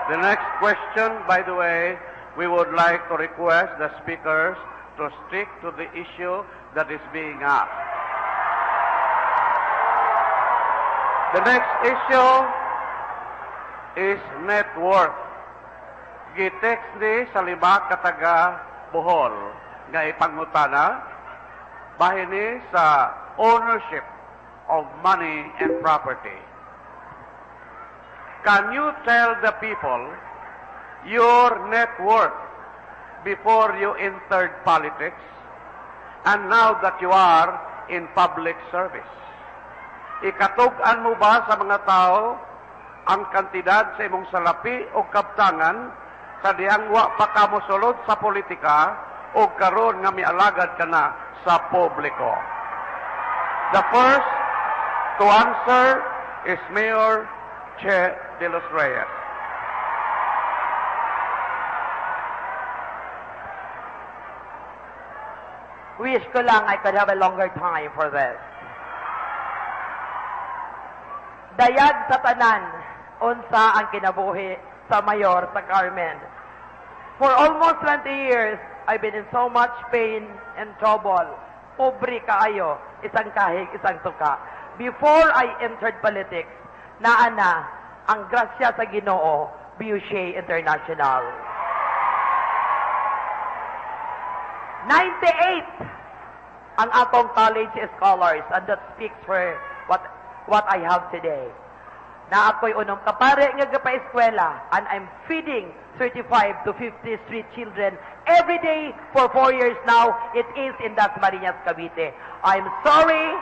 The next question, by the way, we would like to request the speakers to stick to the issue that is being asked. The next issue is net worth. Gitext ni sa lima kataga Bohol nga ipangutana bahin ni sa ownership of money and property. Can you tell the people your net worth before you entered politics and now that you are in public service? Ikatug-an mo ba sa mga tao ang kantidad sa imong salapi o kabtangan sa diyang wa pa ka mosulod sa politika o karon nga mialagad ka na sa publiko? The first to answer is Mayor Che de los Reyes. Wish ko lang I could have a longer time for this. Dayag sa tanan, unsa ang kinabuhi sa mayor sa Carmen. For almost 20 years, I've been in so much pain and trouble. Pobre kaayo, isang kahig, isang tuka. Before I entered politics, naana ang grasya sa Ginoo, Boucher International. 98 ang atong college scholars, and that speaks for what I have today. Na ako'y unong kapare nga gapa-eskwela, and I'm feeding 35 to 50 street children every day for 4 years now. It is in Dasmariñas, Cavite. I'm sorry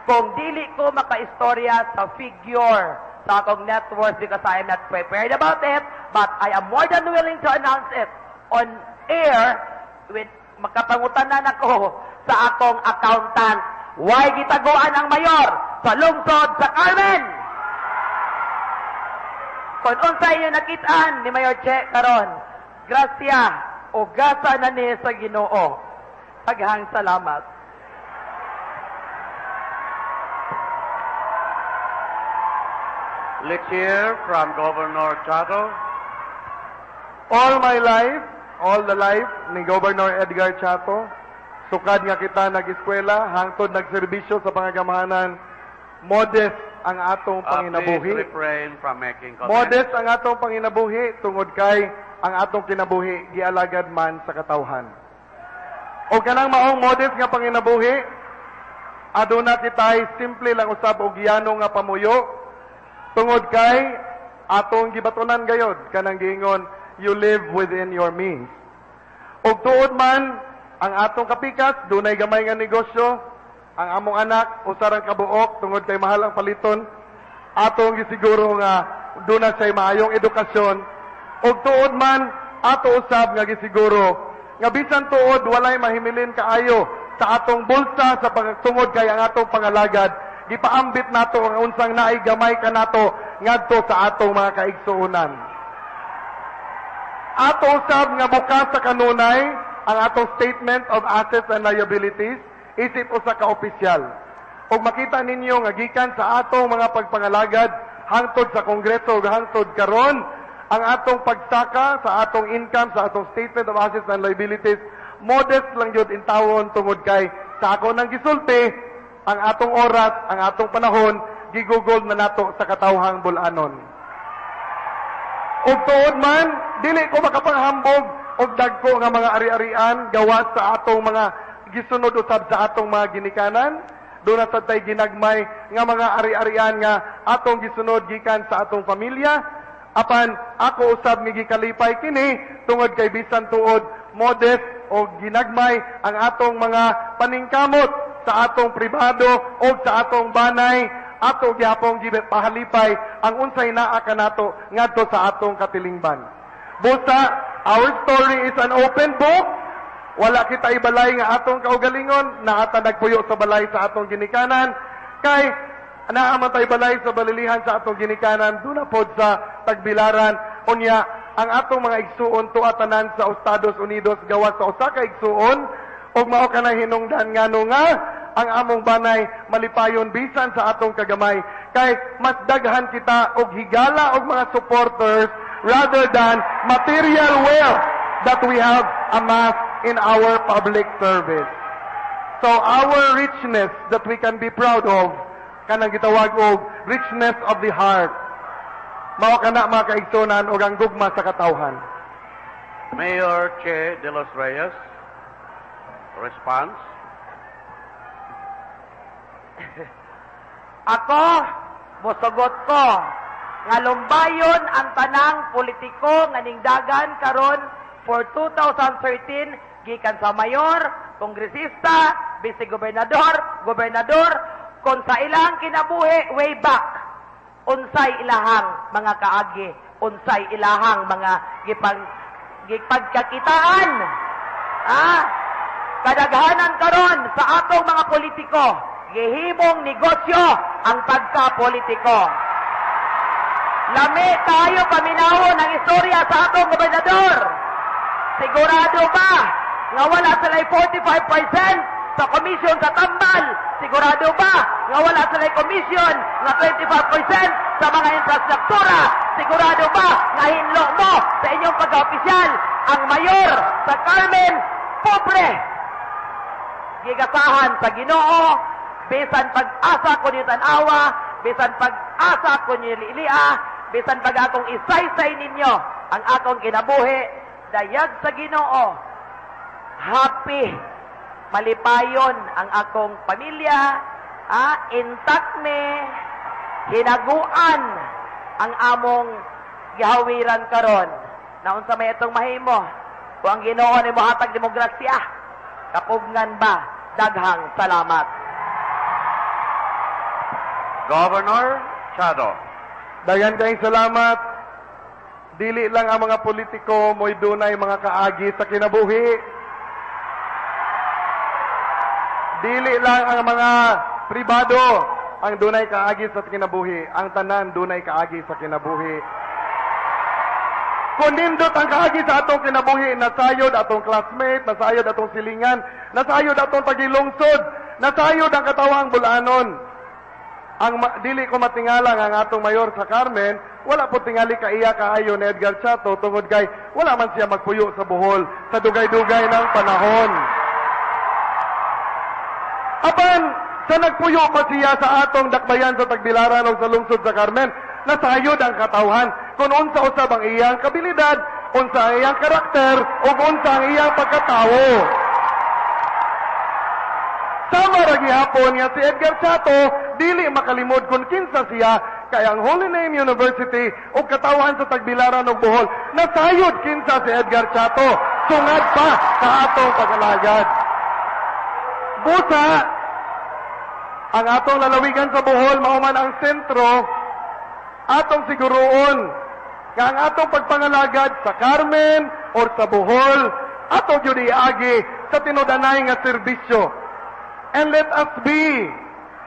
kung dili ko makaistorya sa figure sa akong net worth because I am not prepared about it, but I am more than willing to announce it on air with makapangutanan ako sa akong accountant. Why gitaguan ang mayor sa lungsod sa Carmen? Kung unsa inyo nakitaan ni Mayor Che karon, grasya o gasa na ni sa Ginoo. Daghang salamat. Let's hear from Governor Chato. All my life, all the life ni Governor Edgar Chato, sukad nga kita nag-eskwela, hangtod nagserbisyo sa pangagamahanan, modest ang atong panginabuhi. Please refrain from making comments. Modest ang atong panginabuhi, tungod kay ang atong kinabuhi, gialagad man sa katawhan. O kanang maong modest nga panginabuhi, aduna kitay simple lang usab og giyano nga pamuyo, tungod kay atong gibatunan gayod kanang giingon, you live within your means. Og tuod man ang atong kapikas, dunay gamay nga negosyo, ang among anak usarang kabuok tungod kay mahal ang paliton, atong gisiguro nga duna say maayong edukasyon. Og tuod man ato usab nga gisiguro nga bisan tuod walay mahimilin kaayo sa atong bulsa sa pagtungod kay ang atong pangalagad, gipaambit nato ang unsang naay gamay kanato ngadto sa atong mga kaigsuonan. Ato usab nga bukas sa kanunay ang atong statement of assets and liabilities isip usa ka opisyal. Og makita ninyo nga gikan sa atong mga pagpangalagad hangtod sa Kongreso ug hangtod karon ang atong pagsaka sa atong income sa atong statement of assets and liabilities modest lang jud in tawon tungod kay sa ako nang gisulti ang atong oras, ang atong panahon, gigugol na nato sa katawhang bulanon. Ug tuod man, dili ko makapanghambog og dagko nga mga ari-arian gawas sa atong mga gisunod usab sa atong mga ginikanan. Doon na sa tay ginagmay nga mga ari-arian nga atong gisunod gikan sa atong pamilya. Apan ako usab nga gikalipay kini tungod kay bisan tuod modest o ginagmay ang atong mga paningkamot sa atong pribado o sa atong banay, ato gihapon gipahalipay ang unsay naa kanato ngadto sa atong katilingban. Busa, our story is an open book. Wala kita ibalay nga atong kaugalingon, naata nagpuyo sa balay sa atong ginikanan, kay naaman tay balay sa balilihan sa atong ginikanan, doon na pod sa tagbilaran. Unya, ang atong mga igsuon tuatanan sa Estados Unidos gawas sa usa ka igsuon, og mao ka na hinungdan ngano nga ang among banay malipayon bisan sa atong kagamay kay mas daghan kita og higala og mga supporters rather than material wealth that we have amassed in our public service. So our richness that we can be proud of, kanang gitawag og richness of the heart, mao kana mga kaigsunan og ang gugma sa katawhan. Mayor Che de los Reyes, response. Ako, mosugot ko, nga lumbayon ang tanang politiko nga ningdagan karon for 2013 gikan sa mayor, kongresista, vice-gobernador, gobernador, kung sa ilang kinabuhi way back, unsay ilahang mga kaagi, unsay ilahang mga gipagkakitaan. Kadaghanan karon sa atong mga politiko, gihimong negosyo ang pagka-politiko. Lami tayo paminawon ang istorya sa atong gobernador. Sigurado ba nga wala sila'y 45% sa komisyon sa tambal? Sigurado ba nga wala sila'y komisyon nga 25% sa mga infrastruktura? Sigurado ba nga hinlo mo sa inyong pagka-opisyal ang mayor sa Carmen pobre? Gigasahan sa Ginoo, bisan pag-asa ko niyo tanawa, bisan pag-asa ko niyo lilia, bisan pag akong isaysay ninyo ang akong kinabuhi, dayag sa Ginoo, happy, malipayon ang akong pamilya, intact me, hinaguan ang among gihawiran karon. Naon sa may itong mahimo, kung ang Ginoo ni mohatag demokrasya, kapugnan ba? Daghang salamat. Governor Chado. Dagan kayong salamat. Dili lang ang mga politiko mo'y dunay mga kaagi sa kinabuhi. Dili lang ang mga pribado ang dunay kaagi sa kinabuhi. Ang tanan dunay kaagi sa kinabuhi. Kung nindot ang kaagi sa atong kinabuhi, nasayod atong classmate, nasayod atong silingan, nasayod atong tagilungsod, nasayod ang katawang bulanon. Dili ko matingala nga ang atong mayor sa Carmen, wala po tingali kaiya kaayo ni Edgar Chato tungod kay wala man siya magpuyo sa Bohol sa dugay-dugay ng panahon. Apan, sa nagpuyo pa siya sa atong dakbayan sa Tagbilaran o sa lungsod sa Carmen, nasayod ang katawhan kung unsa usab ang iyang kabilidad, unsa ang iyang karakter, o unsa ang iyang pagkatao. Sama ra gihapon nga si Edgar Chato, dili makalimod kung kinsa siya, kay ang Holy Name University o katawhan sa Tagbilaran o Bohol, nasayod kinsa si Edgar Chato, sungad pa sa atong pag-alagad. Busa, ang atong lalawigan sa Bohol, mauman ang sentro, atong siguroon, nga ang atong pagpangalagad sa Carmen o sa Bohol, atong yun iagi sa tinudanay nga serbisyo. And let us be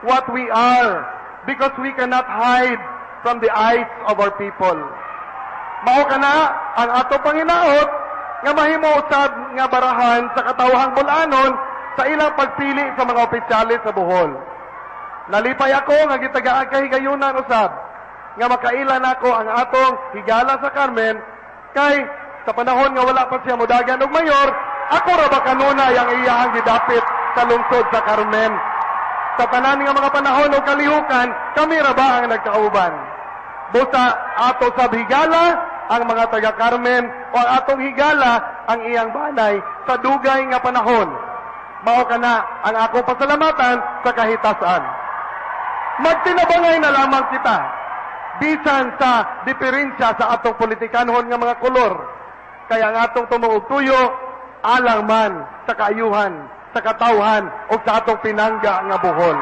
what we are, because we cannot hide from the eyes of our people. Mao kana ang ato panginaot nga mahimo usab nga barahan sa katawhang bulanon sa ilang pagpili sa mga opisyales sa Bohol. Nalipay ako nga gitagaan kahigayunan usab nga makailan ako ang atong higala sa Carmen kay sa panahon nga wala pa siya mudagan og mayor, ako ra ba kanunay ang iyahang gidapit sa lungsod sa Carmen. Sa tanan nga mga panahon o kalihukan, kami ra ba ang nagkauban? Busa ato sa higala ang mga taga Carmen o ang atong higala ang iyang banay sa dugay nga panahon. Mao kana ang akong pasalamatan sa kahitasan. Magtinabangay na lamang kita bisan sa diferensya sa atong politikanhon nga mga kolor. Kaya ang atong tumuog tuyo alang man sa kaayuhan, sa katawhan o sa atong pinangga nga Bohol.